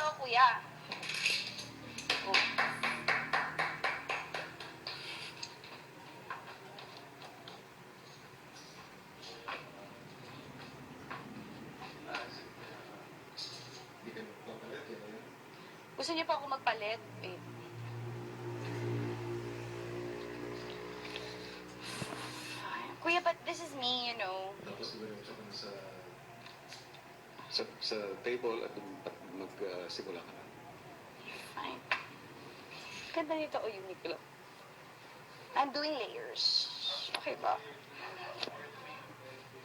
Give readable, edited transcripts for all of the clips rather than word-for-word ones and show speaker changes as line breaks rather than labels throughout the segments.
ako, kuya. Oh. Gusto niyo pa ako magpalit? Wait. Kuya, but this is me, you know.
Tapos diretso ka na sa table at magsimula ka na.
Fine. Ganda nito, oh, Uniqlo. I'm doing layers. Okay ba?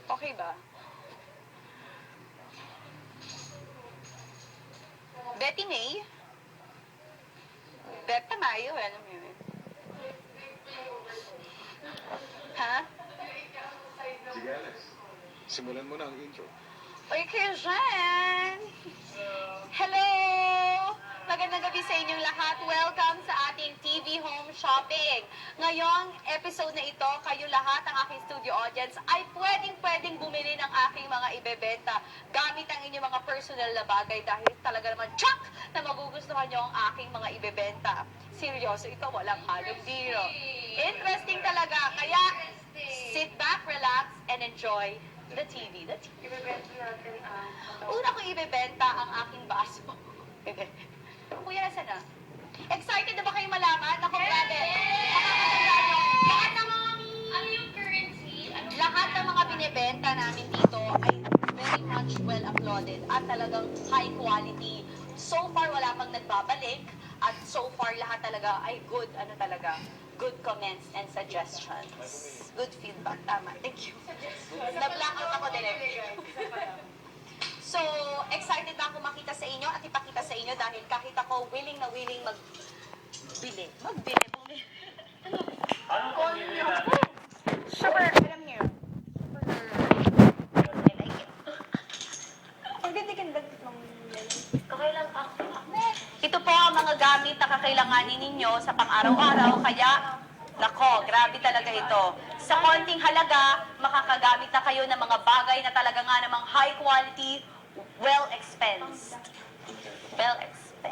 Okay ba? Betty May? Beta Mayo, ano mo yun? Ha?
Sige, Alex. Simulan mo na ang intro.
Uy, Kuya Jan! Hello! Magandang gabi sa inyong lahat. Welcome sa ating TV Home Shopping. Ngayong episode na ito, kayo lahat, ang aking studio audience, ay pwedeng bumili ng aking mga ibebenta gamit ang inyong mga personal na bagay dahil talaga naman, tsak, na magugustuhan nyo ang aking mga ibebenta. Seryoso, ito walang halong biro. Interesting talaga. Kaya, sit back, relax, and enjoy the TV.
Ibebenta natin ang...
Una kong ibebenta ang aking baso. Kuya, nasa na? Excited na ba kayo malaman? Naku, grabe. Lahat ng mga...
Ano yung currency?
Lahat ng mga binibenta namin dito ay very much well applauded at talagang high quality. So far, wala pang nagbabalik at so far, lahat talaga ay good, good comments and suggestions. Good feedback. Tama. Thank you. Na-blackout ako direct. So, excited na ako makita sa inyo at ipakita sa inyo dahil kahit ako willing magbili. Bumili. Super, alam niyo. I like it. Ang ganda ng
Okay lang ako.
Ito po ang mga gamit na kakailanganin ninyo sa pang-araw-araw, kaya, nako, grabe talaga ito. Sa konting halaga, makakagamit na kayo ng mga bagay na talaga nga namang high quality, well expensed. Well expensed.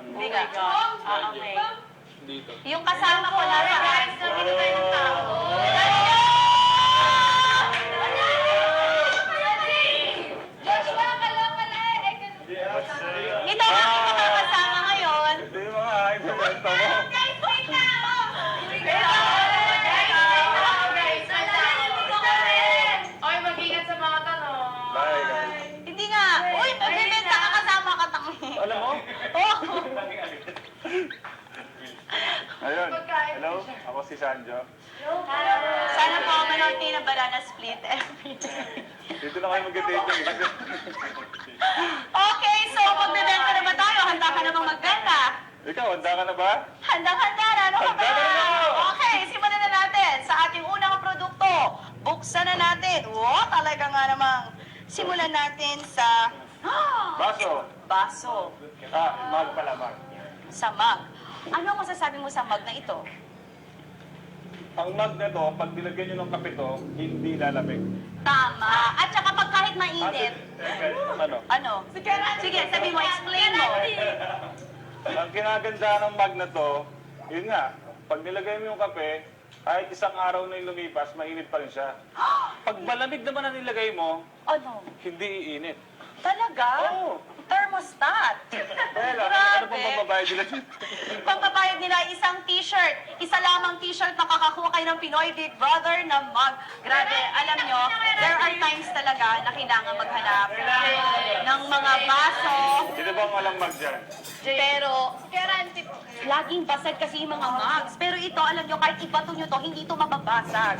Hindi ka.
Okay.
Yung kasama ko na rin. Ito ang aking makakasama ngayon.
Ito yung mga ibebenta mo.
Oy, mag-ingat sa mga tanong.
Bye.
Hindi nga. Uy, magbibenta ka kasama ka tangi.
Alam mo?
Oh.
Ayun. Hello? Ako si Sanjo.
Sana po manood kayo ng banana split every day.
Dito na kayo mag-date.
Okay, so magbibenta na ba tayo? Handa ka namang magbenta?
Ikaw, handa ka na ba?
Handang-handa na. Ano ka ba?
Handa na ako!
Okay, simulan na natin sa ating unang produkto. Buksan na natin. Wow, talaga nga namang. Simulan natin sa...
Baso.
Baso.
Mag pala, mag.
Sa mug. Ano ang masasabi mo sa mug na ito?
Ang mag na to, pag nilagyan nyo ng kape to, hindi lalamig.
Tama. At saka pag kahit mainit,
Ano?
ano? Sige, sabi mo, explain mo.
Ang kinaganda ng mag na to, yun nga, pag nilagay mo yung kape, kahit isang araw na yung lumipas, mainit pa rin siya. Pag malamig naman na nilagay mo,
Ano?
hindi iinit.
Talaga?
Oo.
Thermostat.
Kaya lang, ano pong mababayad nila dito?
Pagbabayad nila isang t-shirt. Isa lamang t-shirt makakakuha kayo ng Pinoy Big Brother na mug. Grabe, alam nyo, there are times talaga na kailangan maghanap ng mga baso.
Sino bang walang mag dyan?
Pero, laging basag kasi yung mga mugs. Pero ito, alam nyo, kahit ibato nyo to, hindi to mababasag.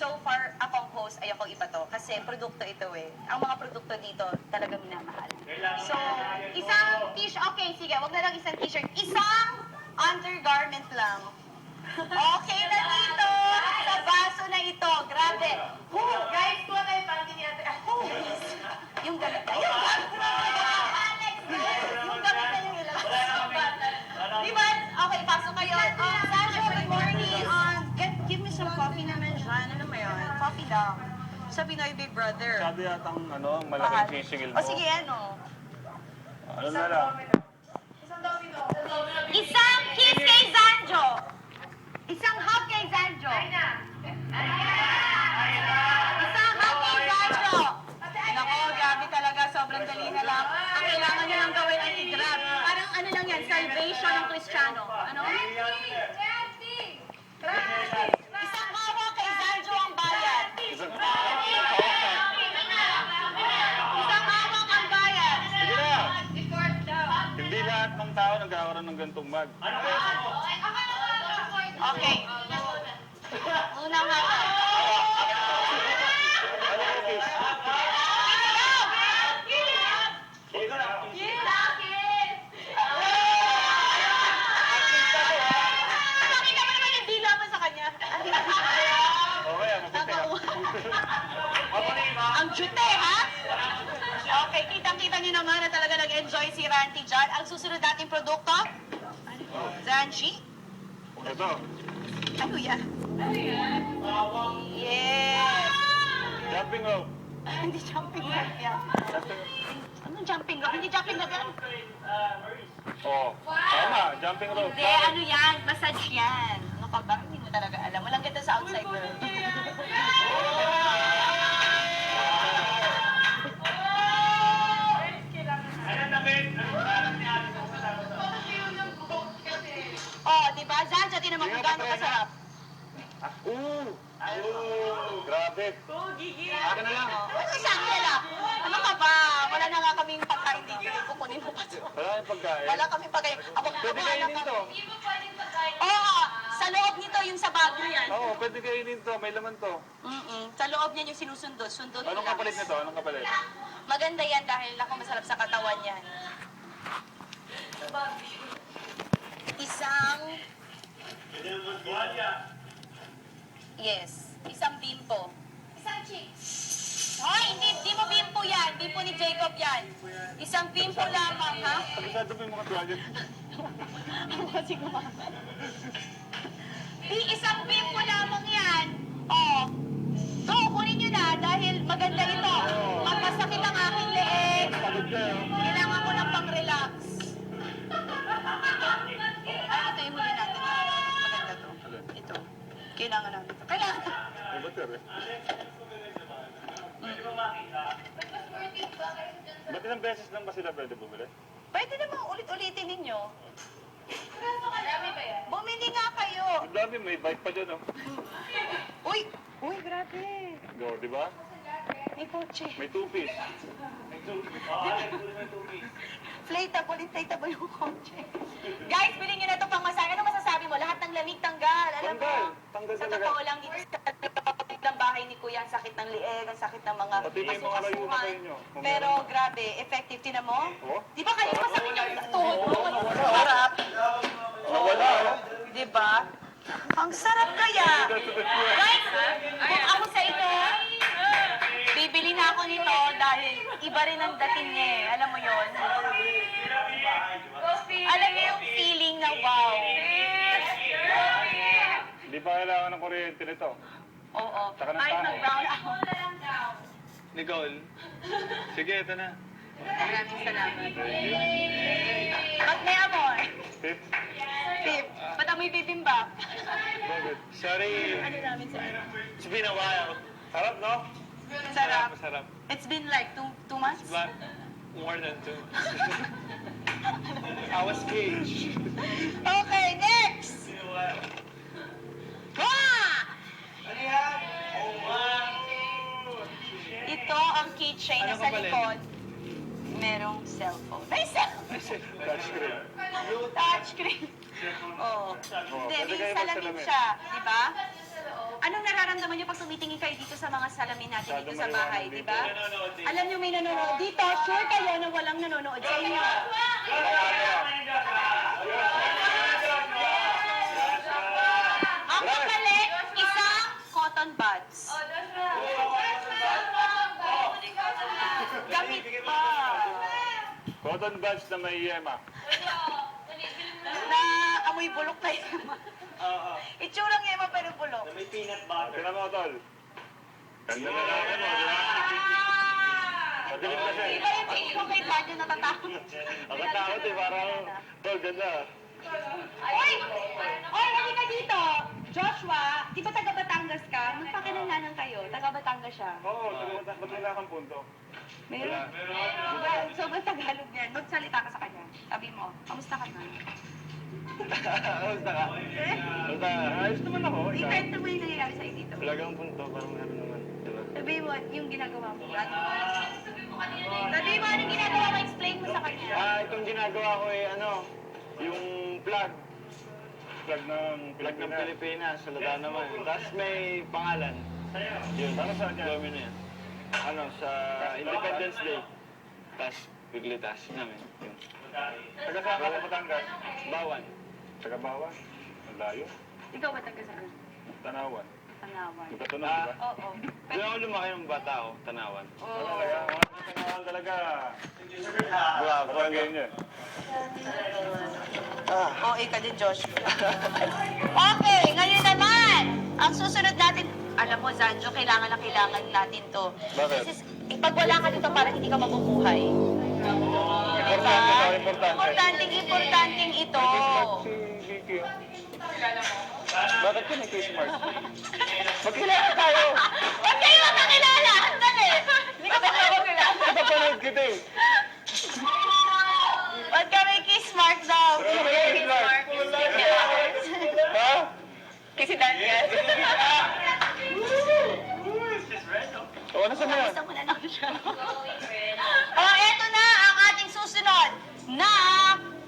So far, akong host, ayoko ibato. Kasi produkto ito eh. Ang mga produkto dito, talagang minamahal. So, isang t-shirt, okay, sige, wag na lang isang t-shirt. Isang undergarment lang. Okay na dito, sa baso na ito. Grabe.
Guys, kuha tayo para hindi natin...
Yung gamit na yun. Alex, yung gamit na yung ilalabas. Diba? Okay, pasok kayo. Sasha, good morning. sa Pinoy Big Brother.
Sabi yatang
Mahal.
malaking sisigil mo.
O sige, ano?
Ano na lang?
Isang kiss kay Zanjo. Isang hug kay Zanjo. Isang hug kay Zanjo. Nako, grabe talaga. Sobrang dali na lang. Ang kailangan nyo lang gawin ay i-grab. Parang ano lang yan, salvation ng Kristiyano. Ano? Isang hawak kay Zanjo ang bayad.
Isang...
Isang hawak ang bayad.
Sige na! Hindi lahat ng tao nagkakaroon ng gantong mag.
Okay. Unang hawak.
Ano ko, kiss?
Pakita mo naman yung dila mo sa kanya.
Okay, mabuti ka.
Ang jute, ha? Okay, kitang-kita niyo naman na talaga nag-enjoy si Ranty dyan. Ang susunod nating produkto? Zanji?
Ito.
Ano yan? Yes!
Jumping rope.
Hindi jumping rope yan. Anong jumping rope? Hindi jumping rope yan.
Oh, tama, jumping rope.
Hindi, ano yan? Massage yan. Ano ka ba? Hindi mo talaga alam. Walang ganda sa outside world. Oh, di ba? Zanjo, tinan mo kung gaano kasarap.
Grabe. Akin na lang.
Ano sa akin lang? Ano ka ba? Wala na nga kaming pagkain dito. Kukunin mo pa ito.
Wala yung pagkain.
Wala kaming pagkain.
Pwede kainin to.
Oo, sa loob nito yung sa bagyo yan.
Oo, pwede kainin to. May laman to.
Sa loob niyan yung sinusundot. Sundot
Anong
nila.
kapalit nito? Anong kapalit?
Maganda yan dahil ako masarap sa katawan yan. Isang... Yes. Isang bimpo. Isang chicks. Hoy, hindi mo bimpo yan. Bimpo ni Jacob yan. Isang bimpo lamang, ha?
Pagkasado mo yung mga tuwagin.
Ako kasi kumakas. Isang bimpo lamang yan. Oh. So, kunin nyo na dahil maganda ito. Magmasakit ang aking leeg.
Pagod ka, oh.
Kailangan ko ng pang-relax. Ito yung huli natin. Maganda to. Ito. Kailangan namin ito. Kailangan.
Ay, ba't sir, eh? Ba't ilang beses lang ba sila pwede bumili?
Pwede namang ulit-ulitin ninyo. Bumili nga kayo.
Ang dami, may bike pa dyan, oh.
Uy! Uy, grabe.
Go, di ba?
May kotse.
May two-piece.
Inflatable yung kotse. Guys, bilhin nyo na ito pang masaya. Ano masasabi mo? Lahat ng lamig tanggal. Alam mo?
Tanggal. Tanggal
Sa
talaga.
totoo lang dito sa loob ng bahay ni Kuya, ang sakit ng lieg, ang sakit ng mga
Pati may mga layo na kayo nyo.
Pero grabe, effective. Tinan mo?
Oh?
Di ba kayo masakit yung tuhod mo? Sarap.
Nawala, oh.
Di ba? Ang sarap kaya. Guys, kung ako sa ito, bibili na ako nito dahil iba rin ang dating niya eh. Alam mo yon? Alam mo yung feeling na wow.
Hindi pa kailangan ng kuryente nito.
Oo.
Saka ng
Kahit
tao.
mag-brown ako.
Nicole. Sige, ito na.
Maraming salamat. Ba't may amor?
Tip.
Tip. Ba't amoy bibimbap?
Bakit? Sorry.
Ano namin sa ano?
It's been a while. Sarap, no?
Sarap.
Masarap.
It's been like 2 months?
But more than 2. I was caged.
Okay, next! Ah! Ito ang keychain na sa likod. Merong cellphone. May cellphone!
Touchscreen.
Touchscreen. Oo. Hindi,
pwede
may
kayo
salamin
magsalamin.
siya. Di ba? Anong nararamdaman niyo pag tumitingin kayo dito sa mga salamin natin dito sa bahay, di ba? Alam niyo may nanonood dito. Sure kayo na walang nanonood sa inyo. Ang kapalit, isang cotton buds. Gamit pa.
Cotton buds na may yema.
Na amoy bulok na yema. Itsurang yema pero bulok.
Tinan mo, tol. Ganda na lang mo, di ba? Madilim kasi.
Iba yung tingin ko kay Dad yung natatakot.
Ang katakot eh, parang, tol, ganda.
Oy! Oy, halika dito! Joshua, di ba taga Batangas ka? Magpakinalanan kayo. Taga Batangas siya.
Oo, ba't wala kang punto?
Meron? Diba? Sobrang Tagalog yan. Magsalita ka sa kanya. Sabi mo, kamusta ka na?
Basta ka. Basta, ayos naman ako. Ikaw.
Ikwento mo yung nangyayari sa'yo dito.
Talagang punto, parang ano naman. Diba?
Sabi mo, yung ginagawa mo. Sabi mo, anong ginagawa mo? Explain mo sa kanya.
Itong ginagawa ko eh, yung flag. Flag ng Pilipinas, salada naman. Tapos may pangalan. Yun, para saan yan? Domino yan. Sa Independence Day. Tapos, biglitas namin. Yun. Taga saan ka sa Batangas? Bawan. Taga Bawan? Ang layo.
Ikaw ba taga saan?
Tanawan.
Tanawan.
Magkatunog, di ba?
Oo.
Doon ako lumaki ng bata ako, Tanawan.
Oo.
Tanawan talaga. Bravo, ang ganyan.
Oo, ikaw din, Josh. Okay, ngayon naman, ang susunod natin, alam mo, Zanjo, kailangan na kailangan natin to.
Bakit?
This is, pag wala ka dito, parang hindi ka mabubuhay.
Importante to, importante.
Importanteng ito.
Si Vicky. Bakit ka may face mask? Magkilala tayo!
Ba't kayo magkakilala? Andali! Hindi ka ba kakilala?
Napapanood kita eh.
Ba't ka may kiss mark daw?
Ano may kiss mark? Ha?
Kasi Daniel.
O, ano sa mga?
Gusto mo na lang siya. Oh, eto na ang ating susunod na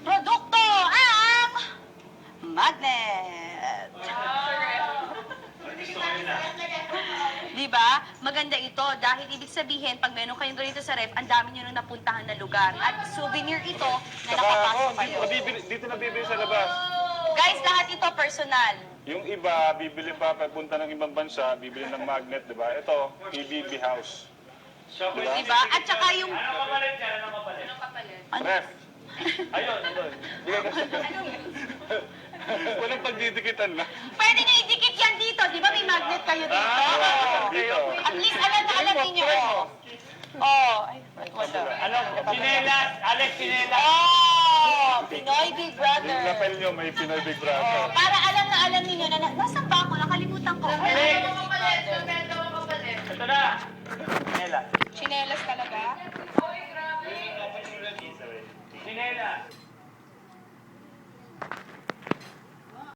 produkto, ang magnet. Di ba? Maganda ito dahil ibig sabihin, pag meron kayong ganito sa ref, ang dami nyo nang napuntahan na lugar. At souvenir ito na nakapasok kayo.
Dito nabibili sa labas.
Guys, lahat ito personal.
Yung iba, bibili pa papunta ng ibang bansa, bibili ng magnet, di ba? Ito, EBB House. Di ba?
Di ba? At saka yung... Ano?
Ref. Ayun, ayun. Bigay ka sa... Walang pagdidikitan na.
Pwede nyo idikit yan dito. Di ba may magnet kayo dito?
Dito.
At least alam na alam ninyo. Oh. Ay, wala.
Chinelas! Alex, chinelas!
Oh! Pinoy Big
Yung
Brother.
lapel nyo, may Pinoy Big
Oh,
Brother.
para alam na alam ninyo na nasaan ba ako? Nakalimutan ko.
Alex!
Bento mo kapalit.
Ito na! Chinelas.
Chinelas talaga?
Chinelas!